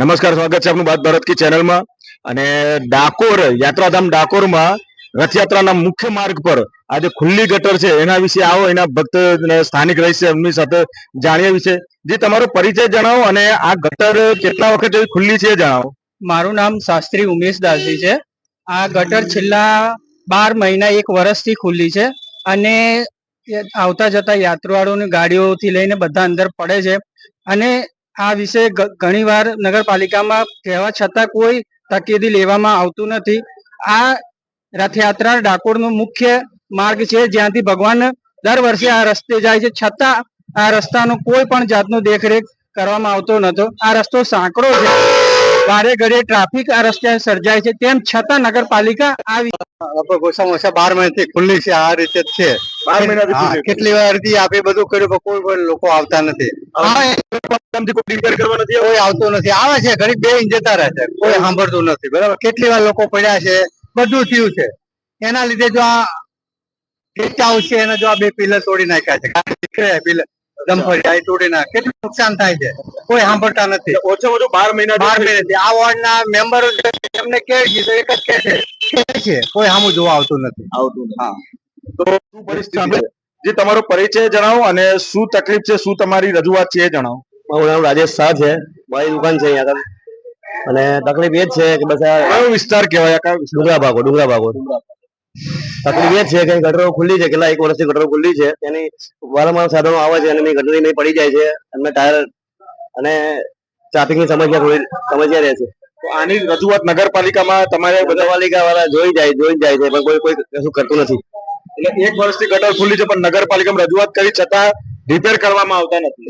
નમસ્કાર, સ્વાગત છે આપનું બાત ભારત કી ચેનલમાં। અને ડાકોર યાત્રાધામ ડાકોરમાં રથયાત્રાના મુખ્ય માર્ગ પર આજે ખુલ્લી ગટર છે એના વિશે આવો એના ભક્ત સ્થાનિક રહેશે એમની સાથે જાણીએ વિશે। જે તમારો પરિચય જણાવો અને આ ગટર કેટલા વખત ખુલ્લી છે જણાવો। મારું નામ શાસ્ત્રી ઉમેશ દાસજી છે। આ ગટર છેલ્લા 12 મહિના 1 વર્ષથી ખુલ્લી છે અને આવતા જતા યાત્રાળુઓની ગાડીઓથી લઈને બધા અંદર પડે છે અને આ વિશે ઘણીવાર નગરપાલિકામાં કહેવા છતાં કોઈ તકેદારી લેવામાં આવતું નથી। આ રથયાત્રા ડાકોરનો મુખ્ય માર્ગ છે જ્યાંથી ભગવાન દર વર્ષે આ રસ્તે જાય છે, છતાં આ રસ્તાનો કોઈ પણ જાતનો દેખરેખ કરવામાં આવતો નતો। આ રસ્તો સાંકડો છે, વારે ઘડીએ ટ્રાફિક આ રસ્તે સર્જાય છે, તેમ છતાં નગરપાલિકા ઓછામાં ઓછા 12 મહિનાથી ખુલ્લી છે। આ રીતે જ છે, 12 મહિનાથી કેટલી વાર અરજી આપી, બધું કર્યું, પણ કોઈ પણ લોકો આવતા નથી। કોઈ આવતું નથી, આવે છે ઘડી બે જતા રહે છે, કોઈ સાંભળતું નથી। બરાબર, કેટલી વાર લોકો પડ્યા છે, બધું થયું છે। એના લીધે જો આ આવશે એને જો આ 2 પિલર તોડી નાખ્યા છે, પિલર દમફળી તોડી નાખે, કેટલું નુકસાન થાય છે, કોઈ સાંભળતા નથી। ઓછામાં ઓછું 12 મહિનાથી આ વોર્ડના મેમ્બરો એમને કહે છે, એક જ કહે છે, કોઈ સામું જોવા આવતું નથી। હા, તો શું પરિસ્થિતિ છે? જે તમારો પરિચય જણાવો અને શું તકલીફ છે, શું તમારી રજૂઆત છે એ જણાવો। મારું નામ રાજેશ શાહ છે, મારી દુકાન છે અહીંયા આગળ, અને તકલીફ એ જ છે કે બસ કયો વિસ્તાર કહેવાય? ડુંગરા ભાગો તકલીફ એ જ છે કે ગટરો ખુલ્લી છે, કેટલા 1 વર્ષથી ગટરો ખુલ્લી છે, તેની વારંવાર સાધનો આવે છે અને ગટરી નહીં પડી જાય છે, એમને ટાયર અને ટ્રાફિકની સમસ્યા થોડી સમસ્યા રહે છે। તો આની રજૂઆત નગરપાલિકામાં તમારે નગરપાલિકા વાળા જોઈ જાય છે, પણ કોઈ કશું કરતું નથી। એટલે 1 વર્ષથી ગટર ખુલ્લી છે પણ નગરપાલિકામાં રજૂઆત કરી છતાં રિપેર કરવામાં આવતા નથી।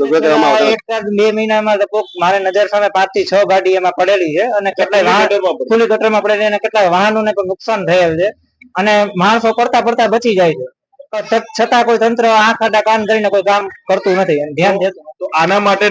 1-2 મહિનામાં મારે નજર સામે 5 થી 6 ગાડી એમાં પડેલી છે અને કેટલાય ખુલ્લી ગટરમાં પડેલી અને કેટલાય વાહનોને પણ નુકસાન થયેલ છે અને માણસો પડતા બચી જાય છે, છતાં કોઈ તંત્ર આંખ આડા કાન કરીને કોઈ કામ કરતું નથી, ધ્યાન દેતું નથી। તો આના માટે